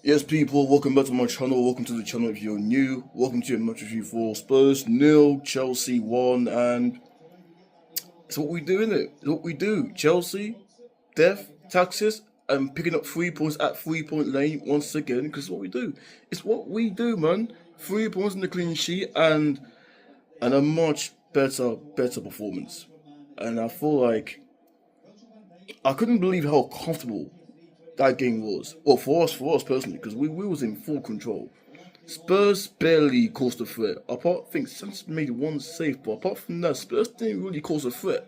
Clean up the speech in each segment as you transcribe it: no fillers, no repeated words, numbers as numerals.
Yes, people, welcome back to my channel. Welcome to the channel if you're new. Welcome to a match review for Spurs nil, Chelsea 1, and it's what we do, innit? It's what we do. Chelsea, death, taxes, and picking up 3 points at 3 point lane once again, because it's what we do. It's what we do, man. 3 points in the clean sheet and a much better performance. And I feel like I couldn't believe how comfortable that game was. Well, for us personally, because we was in full control. Spurs barely caused a threat. I think Sanchez made one save, but apart from that, Spurs didn't really cause a threat.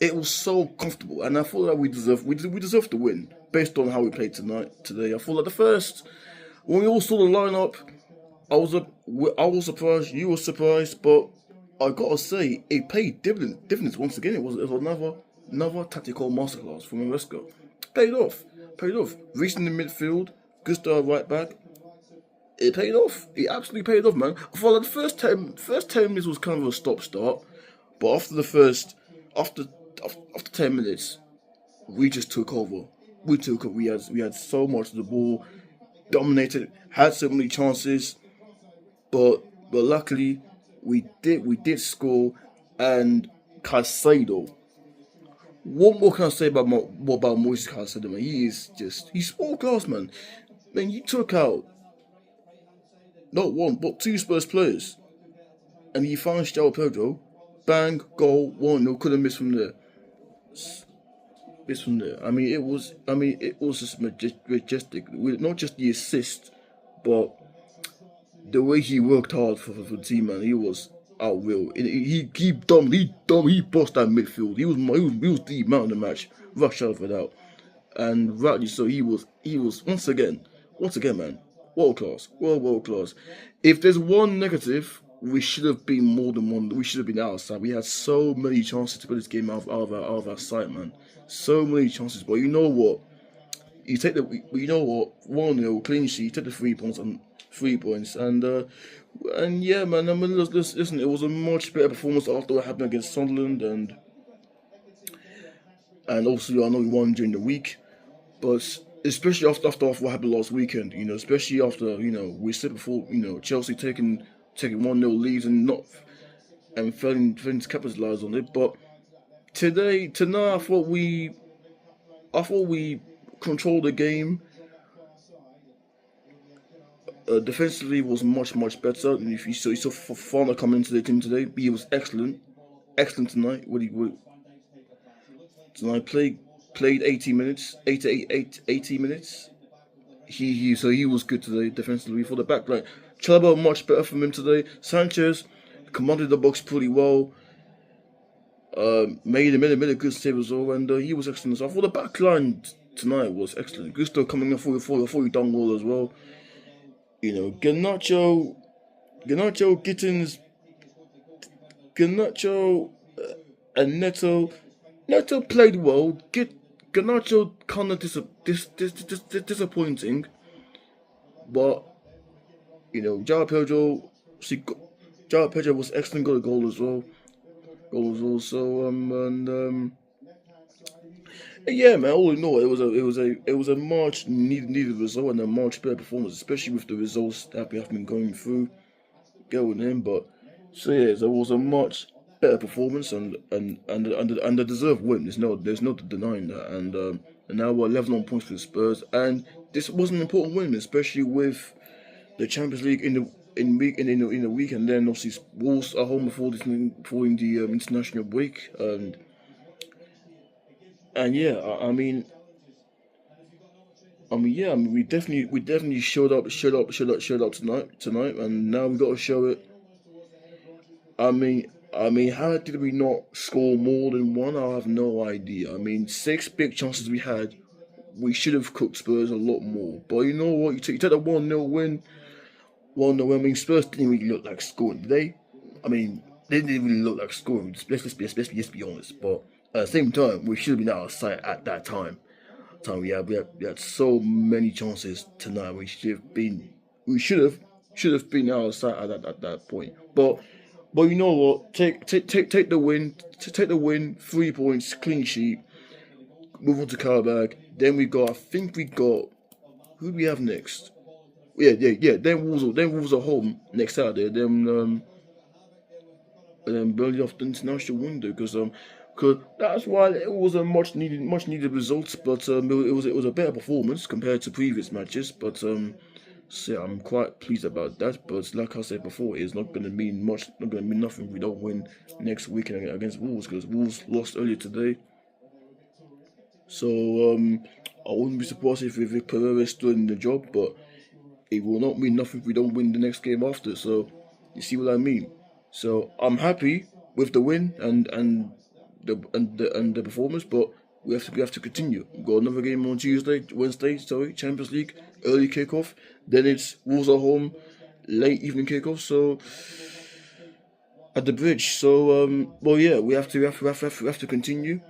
It was so comfortable, and I feel like we deserve to win based on how we played today. I feel like the first when we all saw the lineup, I was surprised. You were surprised, but I gotta say it paid dividends once again. It was another tactical masterclass from Maresca. Paid off. Reaching the midfield, good start right back. It paid off. It absolutely paid off, man. I felt like the first 10 minutes was kind of a stop start, but after after 10 minutes, we just took over. We took it. We had so much of the ball, dominated, had so many chances, but luckily we did score, and Caicedo. What more can I say about Moises Caicedo, man? He's world class, man. Man, you took out not one but two Spurs players, and he found João Pedro, bang, goal, 1-0. Couldn't miss from there. I mean, it was just majestic. Not just the assist, but the way he worked hard for the team, man. He was out real. He bossed that midfield. He was the man of the match, rush out for that, and rightly so. He was once again, man, world class, world class. If there's one negative, we should have been more than one. We should have been outside. We had so many chances to put this game out of our sight, man. So many chances, but you know what? You know what, 1-0 clean sheet, take the 3 points and 3 points, and yeah, man. I mean, listen, it was a much better performance after what happened against Sunderland, and obviously I know we won during the week, but especially after what happened last weekend, especially after we said before, Chelsea taking 1-0 leads and not and failing to capitalize on it, but tonight I thought we controlled the game. Defensively was much better. And if you saw Fofana coming into the team today, he was excellent tonight. Tonight played 80 minutes, 80 minutes. He was good today defensively. For the back line, Chalaba much better from him today. Sanchez commanded the box pretty well. Made a good save as well, and he was excellent. So I thought the back line tonight was excellent. Gusto coming in for you done well as well. Garnacho, Gittins, Garnacho, and Neto played well. Garnacho kind of disappointing, but João Pedro, João Pedro was excellent. Got a goal as well. So and yeah, man. All in all, it was a much needed result and a much better performance, especially with the results that we have been going in. But so yeah, so it was a much better performance and a deserved win. There's no denying that. And now we're 11 on points for the Spurs, and this was an important win, especially with the Champions League in the week, and then obviously Wolves are home before the international break, and yeah, we definitely showed up tonight, and now we got to show it. How did we not score more than one? I have no idea. I mean, 6 big chances we had. We should have cooked Spurs a lot more. But you know what? You take a 1-0 win. 1-0 win. I mean, Spurs didn't really look like scoring, did they? I mean, they didn't really look like scoring. Let's be honest. But at the same time, we should have been out of sight at that time. We had so many chances tonight. We should have been out of sight at that point. But you know what? Take the win. Take the win. 3 points, clean sheet. Move on to Carabag. Then I think we got Who do we have next? Yeah. Then Wolves are home next Saturday. And then Burnley off the international window because that's why it was a much needed result. But it was a better performance compared to previous matches. But so yeah, I'm quite pleased about that. But like I said before, it's not going to mean much. Not going to mean nothing if we don't win next weekend against Wolves because Wolves lost earlier today. So I wouldn't be surprised if Pereira is still in the job, but it will not mean nothing if we don't win the next game after. So you see what I mean. So I'm happy with the win and the performance, but we have to continue. We've got another game on Wednesday, Champions League, early kickoff. Then it's Wolves at home, late evening kickoff. So at the bridge. So well yeah, we have to continue.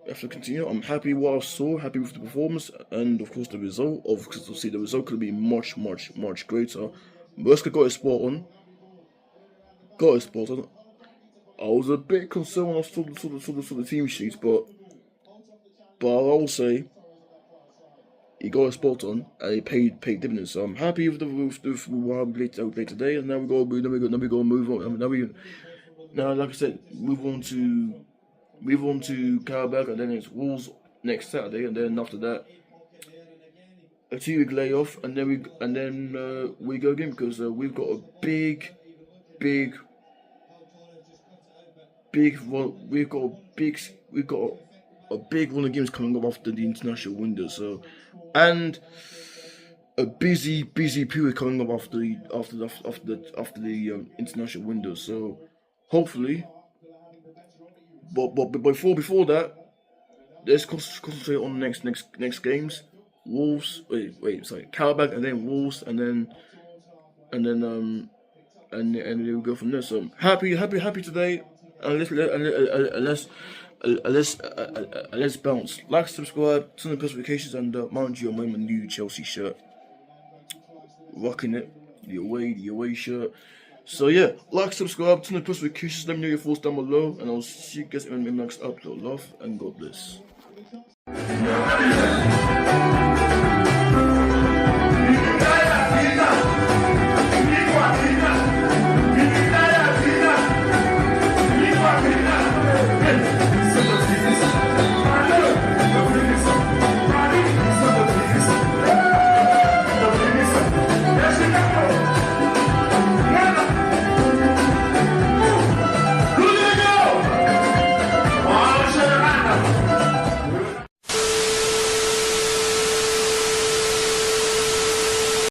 We have to continue. I'm happy what I saw, happy with the performance, and of course the result. Because see the result could be much greater. Merska got his spot on. Got his spot on. I was a bit concerned when I saw the team sheets, but I'll say he got a spot on and he paid dividends. So I'm happy with what we played today, and now we go move on. Now like I said, move on to Carabao, and then it's Wolves next Saturday, and then after that a 2 week layoff, and then we go again because we've got a big we've got a big run of games coming up after the international window. So, and a busy period coming up after the international window. So, hopefully, but before that, let's concentrate on the next games. Wolves. Sorry. Carabao, and then Wolves, and then we go from there. So I'm happy today. And let's bounce. Like, subscribe, turn on notifications, and mind you, I'm wearing my new Chelsea shirt. Rocking it, the away shirt. So yeah, like, subscribe, turn on notifications. Let me know your thoughts down below, and I'll see you guys in my next upload. Love and God bless.